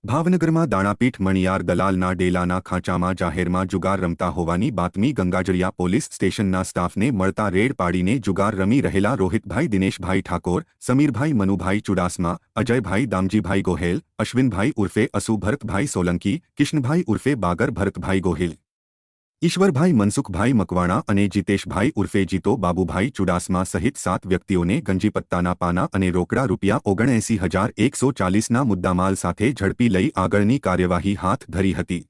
ભાવનગરમાં દાણાપીઠ મણિયાર દલાલના ડેલાના ખાંચામાં જાહેરમાં જુગાર રમતા હોવાની બાતમી ગંગાજળિયા પોલીસ સ્ટેશનના સ્ટાફને મળતા રેડ પાડીને જુગાર રમી રહેલા રોહિતભાઈ દિનેશભાઈ ઠાકોર, સમીરભાઈ મનુભાઈ ચુડાસમા, અજયભાઈ દામજીભાઈ ગોહેલ, અશ્વિનભાઈ ઉર્ફે અસુ ભરતભાઈ સોલંકી, કિશનભાઈ ઉર્ફે બાગર ભરતભાઈ ગોહિલ, ઈશ્વરભાઈ મનસુખભાઈ મકવાણા અને જીતેશભાઈ ઉર્ફે જીતો બાબુભાઈ ચુડાસમા સહિત 7 વ્યક્તિઓને ગંજીપત્તાના પાના અને રોકડા ₹79,140ના મુદ્દામાલ સાથે ઝડપી લઈ આગળની કાર્યવાહી હાથ ધરી હતી।